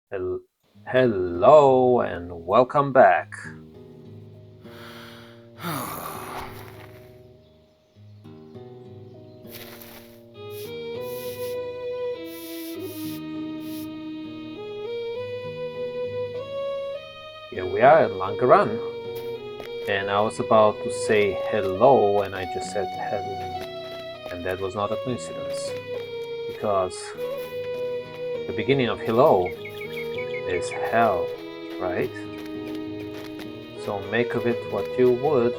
Hello and welcome back. Here we are at Langaran, and I was about to say hello and I just said hello, and that was not a coincidence because the beginning of hello is hell, right? So make of it what you would,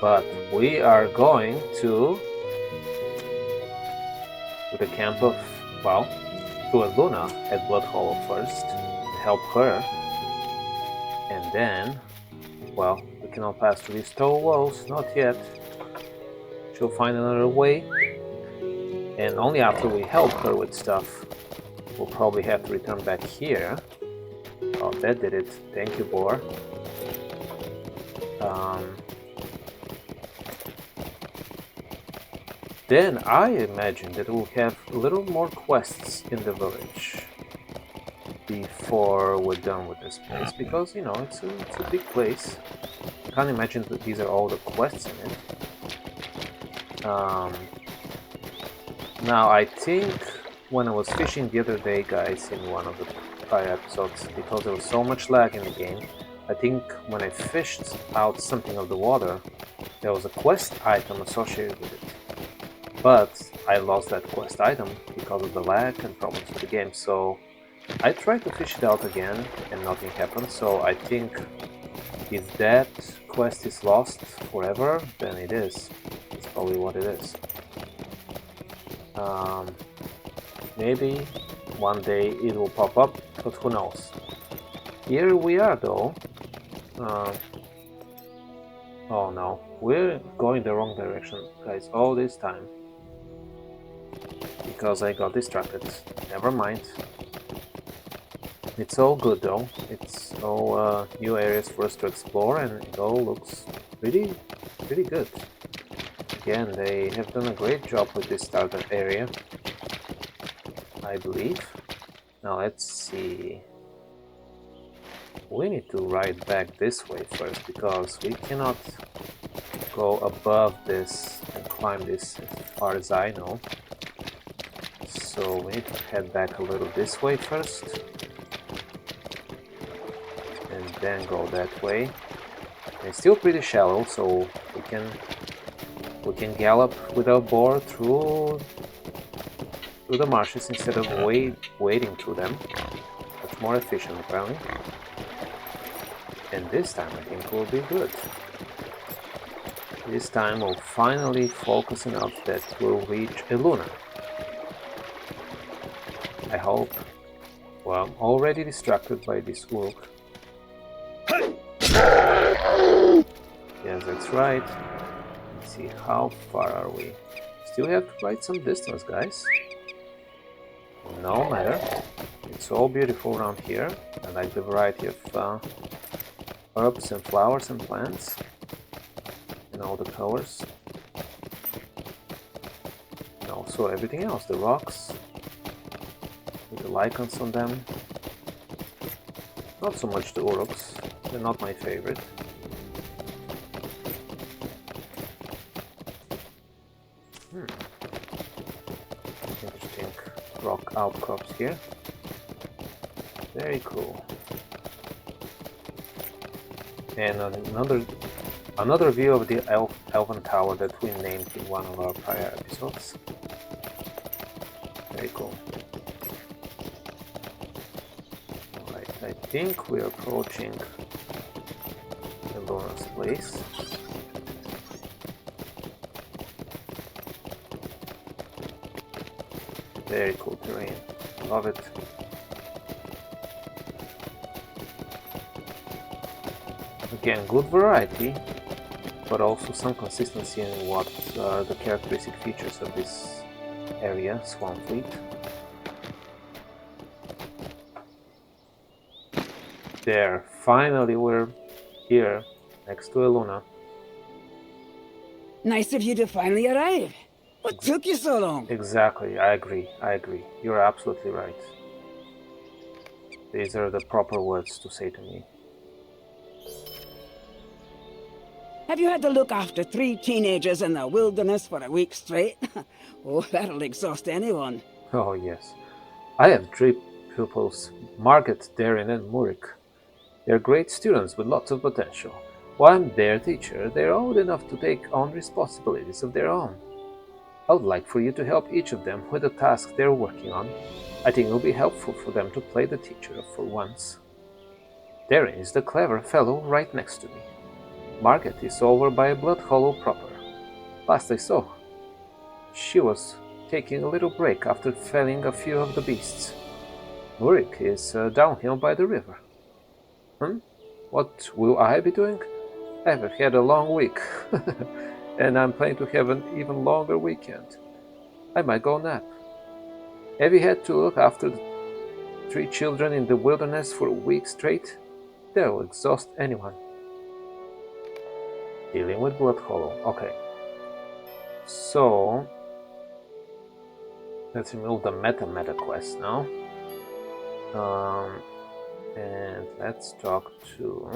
but we are going to the camp of, well, to Luna at Blood Hollow first, help her, and then, well, we cannot pass through these tall walls, not yet. She'll find another way, and only after we help her with stuff, we'll probably have to return back here. Oh, that did it. Thank you, Boar. Then I imagine that we'll have a little more quests in the village before we're done with this place, because, you know, it's a big place. I can't imagine that these are all the quests in it. Now, I think when I was fishing the other day, guys, in one of the prior episodes, because there was so much lag in the game, I think when I fished out something of the water, there was a quest item associated with it. But I lost that quest item because of the lag and problems with the game, so I tried to fish it out again and nothing happened. So I think if that quest is lost forever, then it is. It's probably what it is. Maybe one day it will pop up, but who knows. Here we are though. Oh no, we're going the wrong direction, guys, all this time. Because I got distracted. Never mind. It's all good though. It's all new areas for us to explore, and it all looks pretty good. Again, they have done a great job with this starter area, I believe. Now let's see. We need to ride back this way first, because we cannot go above this and climb this as far as I know. So we need to head back a little this way first, and then go that way. And it's still pretty shallow, so we can gallop with our boar through the marshes instead of wading through them. Much more efficient, apparently. And this time I think we'll be good. This time we'll finally focus enough that we'll reach Eluna. I hope. Well, I'm already distracted by this Uruk. Yes, that's right. Let's see, how far are we? Still have to ride some distance, guys. No matter. It's all beautiful around here. I like the variety of herbs and flowers and plants. And all the colors. And also everything else. The rocks. With the lichens on them. Not so much the Uruks. They're not my favorite. Interesting rock outcrops here. Very cool. And another view of the Elven Tower that we named in one of our prior episodes. Very cool. Alright, I think we're approaching Eluna's place. Very cool terrain. Love it. Again, good variety, but also some consistency in what are the characteristic features of this area, Swampfleet. There, finally we're here, next to Eluna. Nice of you to finally arrive. What took you so long? Exactly, I agree. You're absolutely right. These are the proper words to say to me. Have you had to look after 3 teenagers in the wilderness for a week straight? Oh, that'll exhaust anyone. Oh, yes. I have 3 pupils, Margaret, Darren, and Murik. They're great students with lots of potential. While I'm their teacher, they're old enough to take on responsibilities of their own. I would like for you to help each of them with the task they're working on. I think it will be helpful for them to play the teacher for once. Darren is the clever fellow right next to me. Margaret is over by Blood Hollow proper. Last I saw, she was taking a little break after felling a few of the beasts. Murik is downhill by the river. What will I be doing? I've had a long week, and I'm planning to have an even longer weekend. I might go nap. Have you had to look after the 3 children in the wilderness for a week straight? That will exhaust anyone. Dealing with Blood Hollow. Okay. So, let's remove the meta quest now. And let's talk to...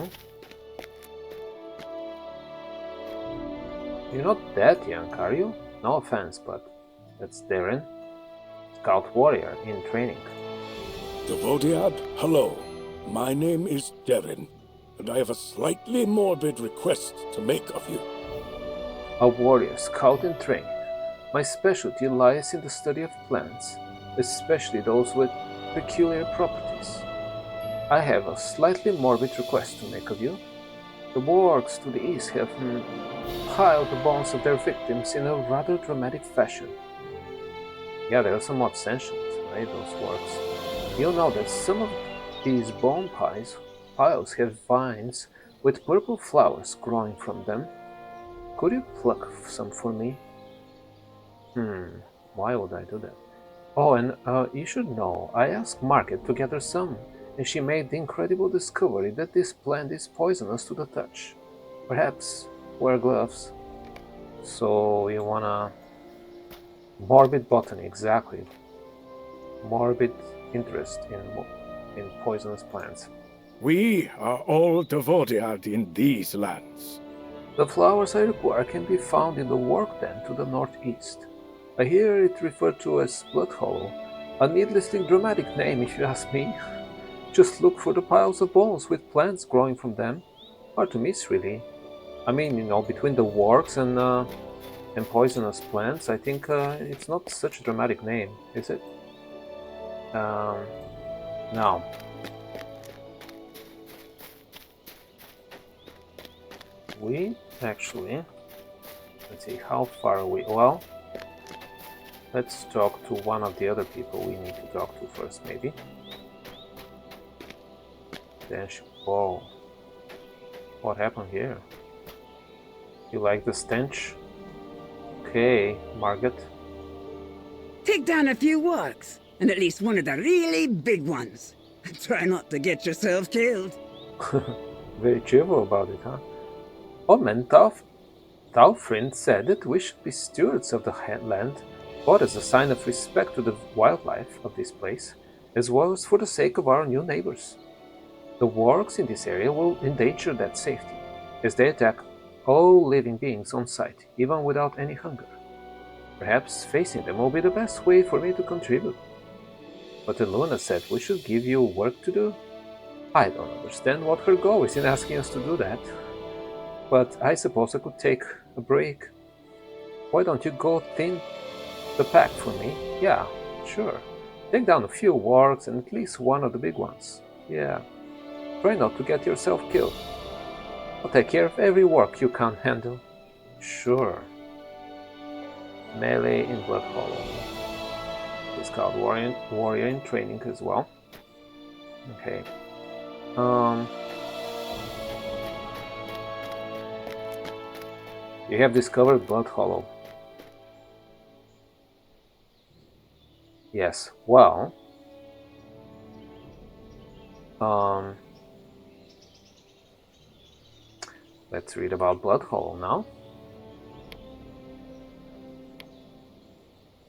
You're not that young, are you? No offense, but that's Darren, Scout Warrior in training. Devodiad, hello. My name is Darren, and I have a slightly morbid request to make of you. A warrior scout in training. My specialty lies in the study of plants, especially those with peculiar properties. I have a slightly morbid request to make of you. The wargs to the east have piled the bones of their victims in a rather dramatic fashion. Yeah, they're somewhat sentient, right, those wargs. You'll know that some of these bone piles have vines with purple flowers growing from them. Could you pluck some for me? Why would I do that? Oh, and you should know, I asked Margaret to gather some, and she made the incredible discovery that this plant is poisonous to the touch. Perhaps wear gloves. So you wanna... Morbid botany, exactly. Morbid interest in poisonous plants. We are all Devodiad in these lands. The flowers I require can be found in the work den to the northeast. I hear it referred to as Blood Hollow, a needlessly dramatic name if you ask me. Just look for the piles of bones with plants growing from them. Hard to miss, really. I mean, between the wargs and poisonous plants, I think it's not such a dramatic name, is it? Now, we actually, let's see, how far are we? Well, let's talk to one of the other people we need to talk to first, maybe. Then whoa, what happened here? You like the stench? Okay, Margaret. Take down a few wargs, and at least one of the really big ones. Try not to get yourself killed. Very cheerful about it, huh? Oh man, Taufrin said that we should be stewards of the land, both as a sign of respect to the wildlife of this place, as well as for the sake of our new neighbors. The wargs in this area will endanger that safety, as they attack all living beings on sight, even without any hunger. Perhaps facing them will be the best way for me to contribute. But Luna said we should give you work to do. I don't understand what her goal is in asking us to do that. But I suppose I could take a break. Why don't you go thin the pack for me? Yeah, sure. Take down a few wargs and at least one of the big ones. Yeah. Try not to get yourself killed. I'll take care of every warg you can't handle. Sure. Melee in Blood Hollow. He's called warrior in training as well. Okay. You have discovered Blood Hollow. Yes. Well. Let's read about Blood Hollow now.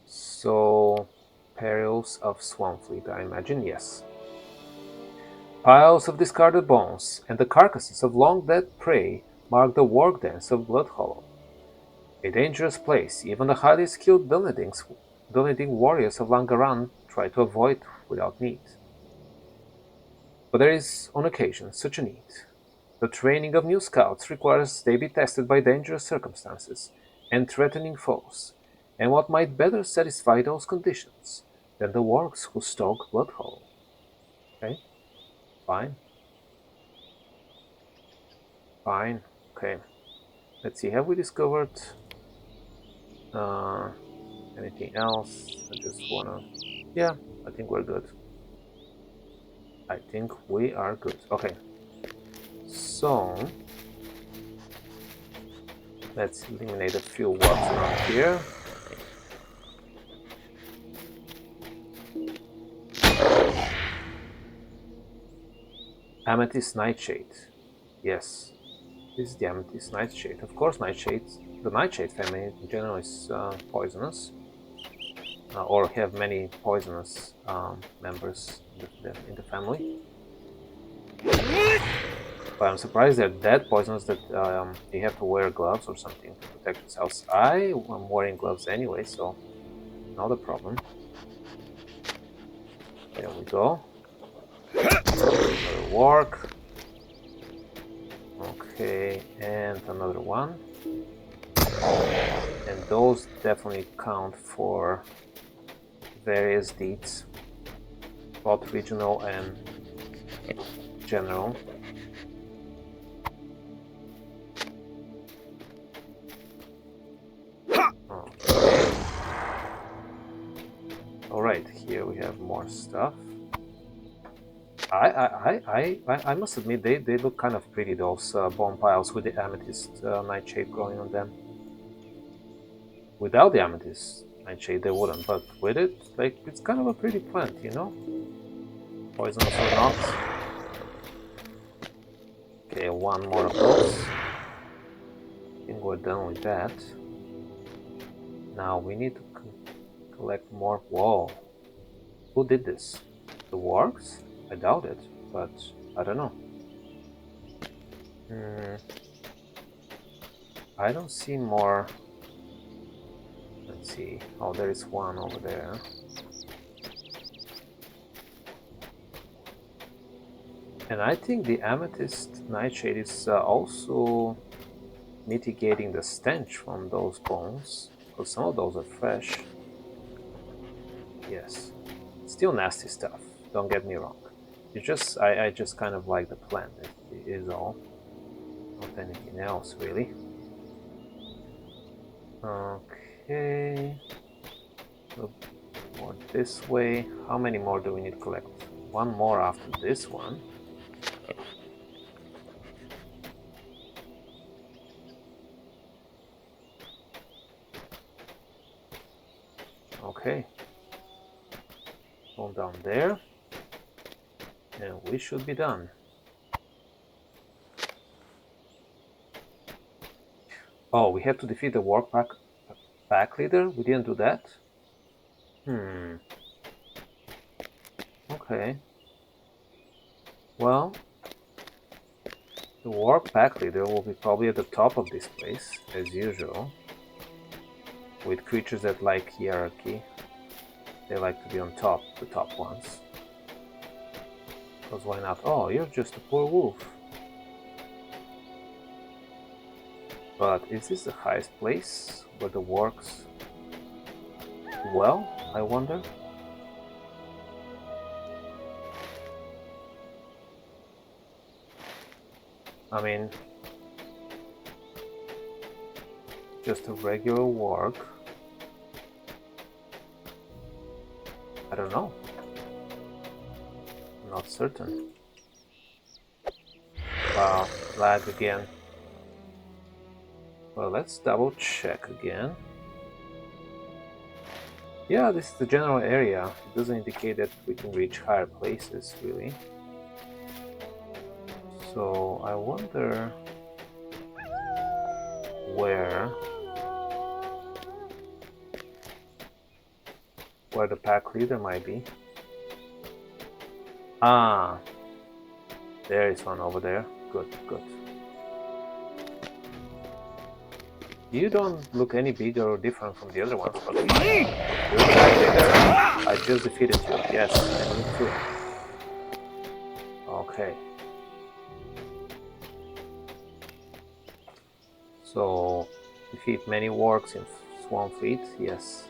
So, perils of Swampfleet, I imagine, yes. Piles of discarded bones and the carcasses of long-dead prey mark the work dance of Blood Hollow. A dangerous place even the highly skilled donating warriors of Langaran try to avoid without need. But there is, on occasion, such a need. The training of new scouts requires they be tested by dangerous circumstances and threatening foes, and what might better satisfy those conditions than the wargs who stalk Blood Hollow? Okay, fine, fine, okay. Let's see, have we discovered uh, anything else? I just wanna... Yeah, I think we're good. I think we are good. Okay, so let's eliminate a few warps around here. Amethyst Nightshade. Yes, this is the Amethyst Nightshade. Of course, the Nightshade family in general is poisonous, or have many poisonous members in the family. But I'm surprised they're that poisonous that they have to wear gloves or something to protect themselves. I am wearing gloves anyway, so not a problem. There we go. Another work. Okay, and another one. And those definitely count for various deeds, both regional and general. Okay. Alright, here we have more stuff. I must admit they look kind of pretty, those bone piles with the amethyst nightshade growing on them. Without the amethyst nightshade they wouldn't, but with it, like, it's kind of a pretty plant, you know? Poisonous or not. Okay, one more of those. I think we're done with that. Now we need to collect more. Whoa. Who did this? The wargs? I doubt it, but I don't know. I don't see more. Let's see. Oh, there is one over there. And I think the amethyst nightshade is also mitigating the stench from those bones, because some of those are fresh. Yes. Still nasty stuff, don't get me wrong. I just kind of like the plant, it is all. Not anything else, really. Okay. So, more this way. How many more do we need to collect? One more after this one. Okay. Go down there. And we should be done. Oh, we have to defeat the war pack leader? We didn't do that? Okay. Well, the war pack leader will be probably at the top of this place, as usual. With creatures that like hierarchy. They like to be on top, the top ones. Because why not? Oh, you're just a poor wolf. But is this the highest place where the wargs dwell, I wonder? I mean, just a regular warg. I don't know. I'm not certain. Wow, lag again. Well, let's double check again. Yeah, this is the general area. It doesn't indicate that we can reach higher places, really. So I wonder where the pack leader might be. Ah, There is one over there. Good, good. You don't look any bigger or different from the other ones, but you're exactly there. I just defeated you. Yes, I need to. Okay. So, defeat many wargs in Swan Fleet. Yes.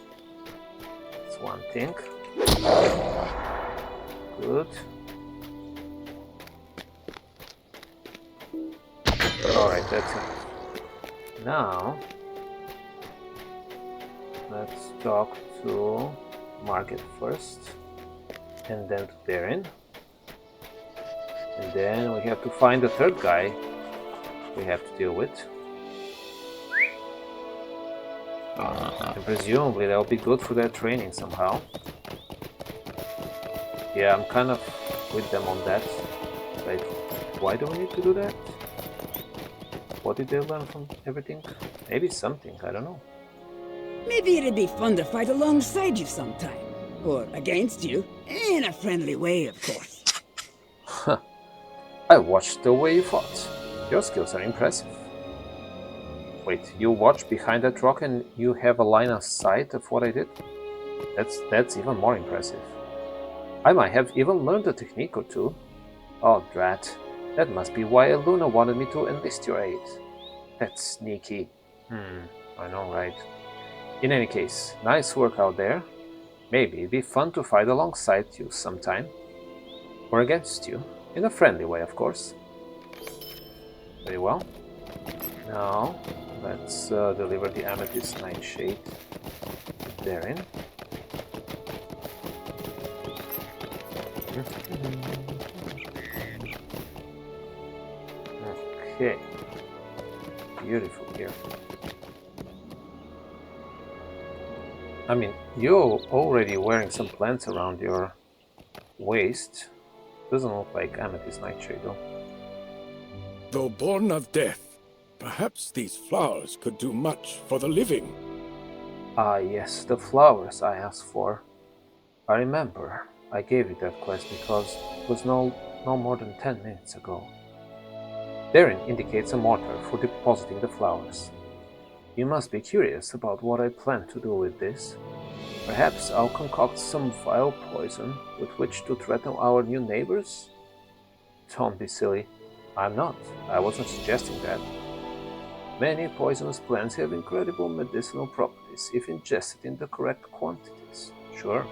That's one thing. Good. Alright, that's it. Now, let's talk to Market first, and then to Darren. And then we have to find the third guy we have to deal with. And presumably that'll be good for their training somehow. Yeah, I'm kind of with them on that. Like, why do we need to do that? What did they learn from everything? Maybe something, I don't know. Maybe it'd be fun to fight alongside you sometime. Or against you. In a friendly way, of course. Huh. I watched the way you fought. Your skills are impressive. Wait, you watch behind that rock and you have a line of sight of what I did? That's even more impressive. I might have even learned a technique or two. Oh, drat. That must be why Luna wanted me to enlist your aid. That's sneaky. I know, right? In any case, nice work out there. Maybe it'd be fun to fight alongside you sometime. Or against you. In a friendly way, of course. Very well. Now, let's deliver the Amethyst Nightshade to Darren. Okay. Beautiful here. I mean, you're already wearing some plants around your waist. Doesn't look like Amethyst Nightshade though. Though born of death, perhaps these flowers could do much for the living. Ah, yes, the flowers I asked for. I remember I gave you that quest because it was no more than 10 minutes ago. Darren indicates a mortar for depositing the flowers. You must be curious about what I plan to do with this. Perhaps I'll concoct some vile poison with which to threaten our new neighbors? Don't be silly. I'm not. I wasn't suggesting that. Many poisonous plants have incredible medicinal properties if ingested in the correct quantities. Sure.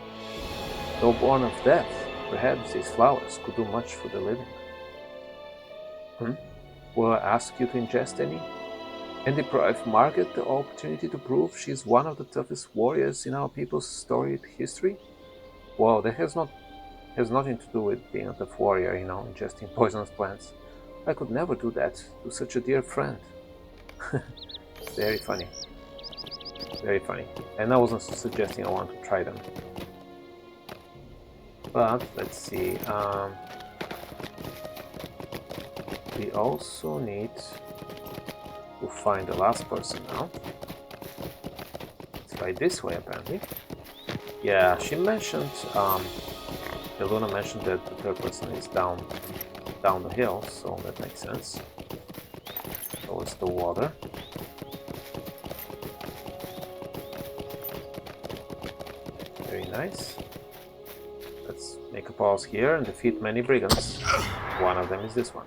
Though born of death, perhaps these flowers could do much for the living. Will I ask you to ingest any? And deprive Margaret the opportunity to prove she's one of the toughest warriors in our people's storied history? Well, that has nothing to do with being a tough warrior, ingesting poisonous plants. I could never do that to such a dear friend. Very funny. Very funny. And I wasn't suggesting I want to try them. But, let's see. We also need to find the last person now. It's right this way, apparently. Yeah, she mentioned, Luna mentioned that the third person is down the hill, so that makes sense. Towards the water. Very nice. Let's make a pause here and defeat many brigands. One of them is this one.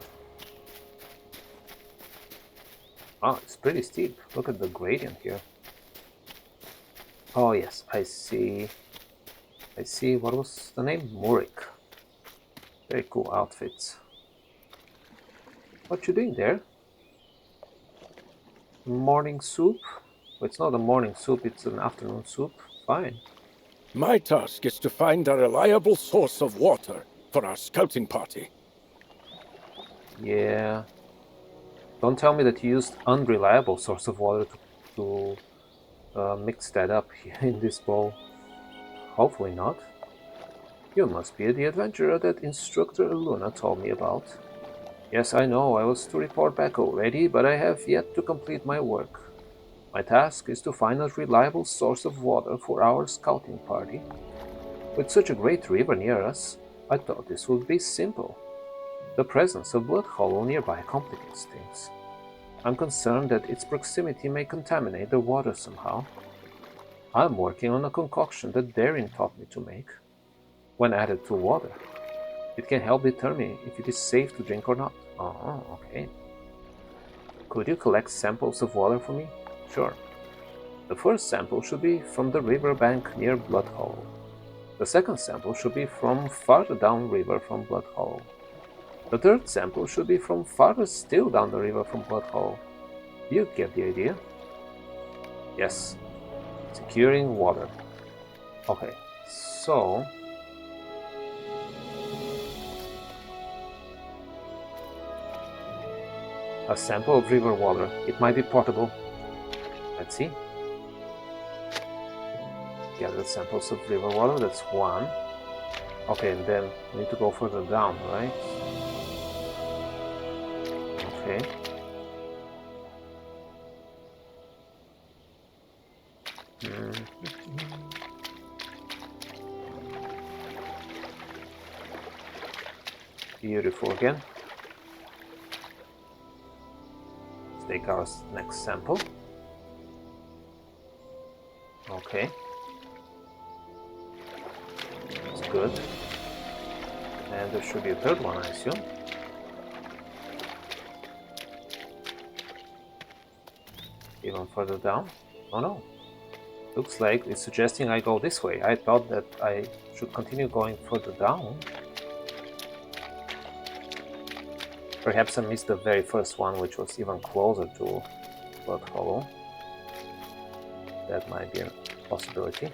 Oh, it's pretty steep. Look at the gradient here. Oh yes, I see. What was the name? Murik. Very cool outfits. What you doing there? Morning soup? Well, it's not a morning soup, it's an afternoon soup. Fine. My task is to find a reliable source of water for our scouting party. Yeah. Don't tell me that you used unreliable source of water to mix that up in this bowl. Hopefully not. You must be the adventurer that Instructor Luna told me about. Yes, I know, I was to report back already, but I have yet to complete my work. My task is to find a reliable source of water for our scouting party. With such a great river near us, I thought this would be simple. The presence of Blood Hollow nearby complicates things. I'm concerned that its proximity may contaminate the water somehow. I'm working on a concoction that Darin taught me to make. When added to water, it can help determine if it is safe to drink or not. Oh, okay. Could you collect samples of water for me? Sure. The first sample should be from the river bank near Blood Hollow. The second sample should be from farther downriver from Blood Hollow. The third sample should be from farther still down the river from Blood Hollow. You get the idea? Yes. Securing water. Okay, so... a sample of river water. It might be potable. Let's see. Gather samples of river water, that's one. Okay, and then we need to go further down, right? Okay. Beautiful again. Let's take our next sample. Okay. That's good. And there should be a third one, I assume. Even further down. Oh no. Looks like it's suggesting I go this way. I thought that I should continue going further down. Perhaps I missed the very first one, which was even closer to Blood Hollow. That might be a possibility.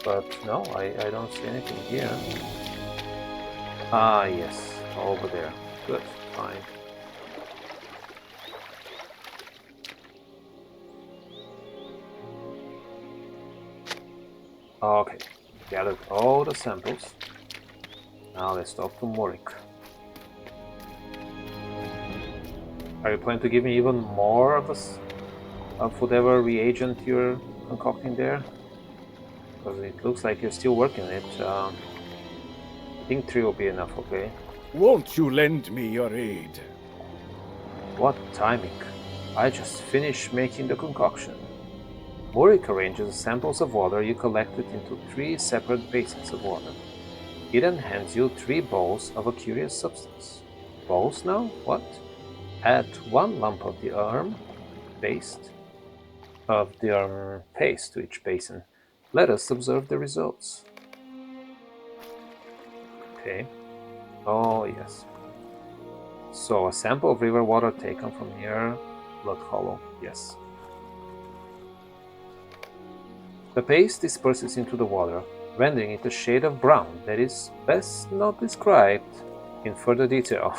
But no, I don't see anything here. Ah, yes, over there. Good, fine. Okay, gathered all the samples. Now let's talk to Morik. Are you planning to give me even more of whatever reagent you're concocting there? Because it looks like you're still working on it. I think 3 will be enough, okay? Won't you lend me your aid? What timing! I just finished making the concoction. Morik arranges the samples of water you collected into 3 separate basins of water. He then hands you 3 bowls of a curious substance. Bowls now? What? Add 1 lump of the paste to each basin. Let us observe the results. Okay. Oh, yes. So, a sample of river water taken from near Blood Hollow. Yes. The paste disperses into the water, rendering it a shade of brown that is best not described in further detail.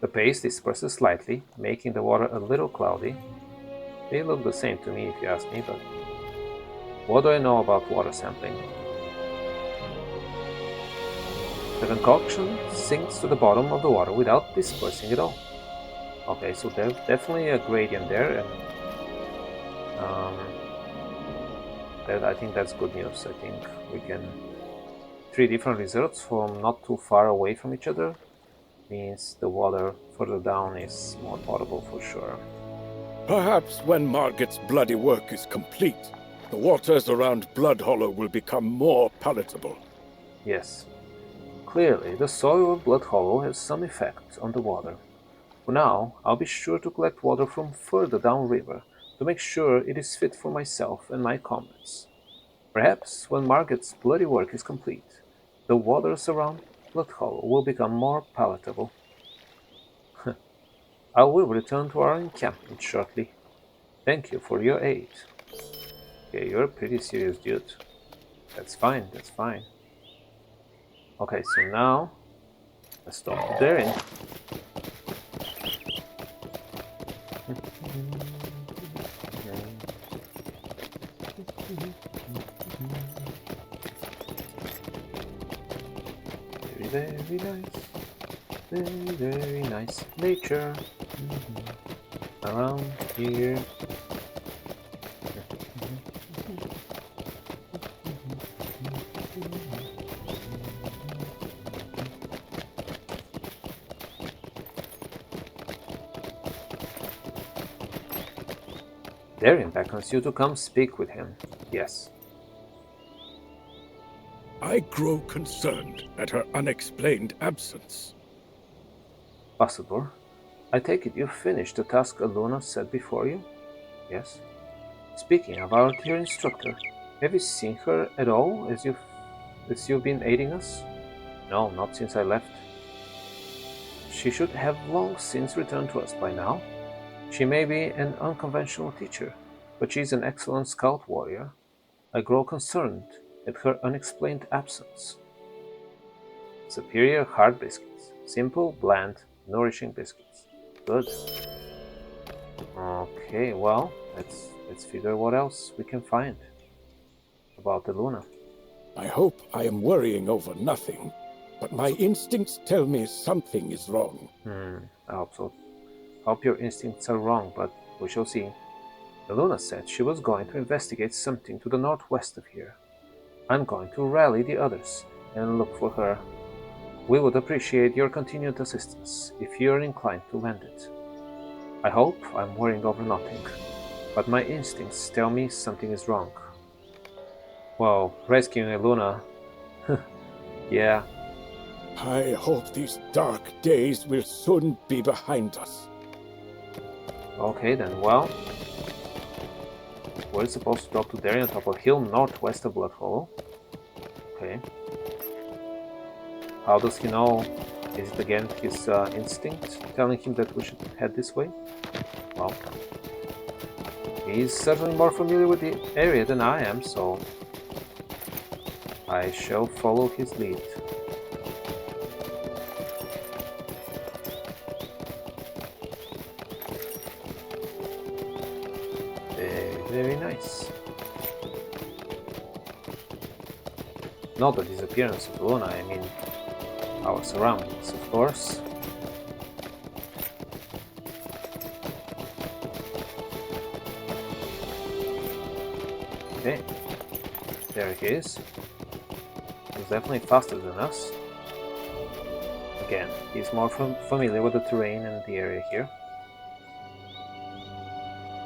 The paste disperses slightly, making the water a little cloudy. They look the same to me if you ask me, but what do I know about water sampling? The concoction sinks to the bottom of the water without dispersing at all. Okay, so there's definitely a gradient there, and I think that's good news. I think we can 3 different results from not too far away from each other means the water further down is more potable for sure. Perhaps when Margit's bloody work is complete, the waters around Blood Hollow will become more palatable. Yes. Clearly, the soil of Blood Hollow has some effect on the water. For now, I'll be sure to collect water from further downriver to make sure it is fit for myself and my comrades. Perhaps when Margit's bloody work is complete, the waters around Blood Hollow will become more palatable. I will return to our encampment shortly. Thank you for your aid. Okay, you're a pretty serious dude. That's fine, that's fine. Okay, so now let's talk to Darin. Very nice. Very nice nature around here. Darien beckons you to come speak with him. Yes. I grow concerned at her unexplained absence. Possible. I take it you've finished the task Aluna set before you? Yes. Speaking of our dear instructor, have you seen her at all as you've been aiding us? No, not since I left. She should have long since returned to us by now. She may be an unconventional teacher, but she's an excellent scout warrior. I grow concerned at her unexplained absence. Superior hard biscuits. Simple, bland, nourishing biscuits. Good. Okay, well, let's figure what else we can find about the Luna. I hope I am worrying over nothing, but my instincts tell me something is wrong. I hope so. Hope your instincts are wrong, but we shall see. The Luna said she was going to investigate something to the northwest of here. I'm going to rally the others and look for her. We would appreciate your continued assistance if you're inclined to lend it. I hope I'm worrying over nothing, but my instincts tell me something is wrong. Well, rescuing a Luna... yeah. I hope these dark days will soon be behind us. Okay then, well... we're supposed to talk to Darien on top of a hill northwest of Blood Hollow. Okay. How does he know? Is it again his instinct telling him that we should head this way? Well, he's certainly more familiar with the area than I am, so I shall follow his lead. Very nice. Not the disappearance of Luna, I mean our surroundings, of course. Okay, there he is. He's definitely faster than us. Again, he's more familiar with the terrain and the area here.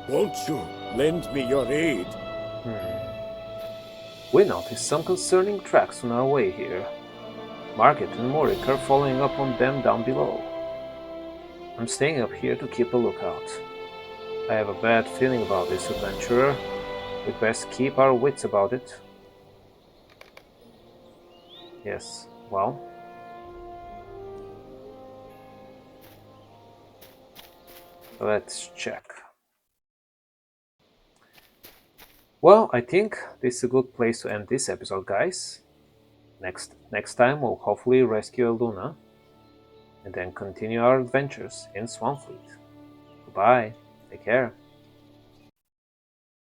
Won't you lend me your aid? We noticed some concerning tracks on our way here. Market and Morik are following up on them down below. I'm staying up here to keep a lookout. I have a bad feeling about this, adventurer. We'd best keep our wits about it. Yes, well... let's check. Well, I think this is a good place to end this episode, guys. Next time we'll hopefully rescue a Luna and then continue our adventures in Swampfleet. Goodbye, take care.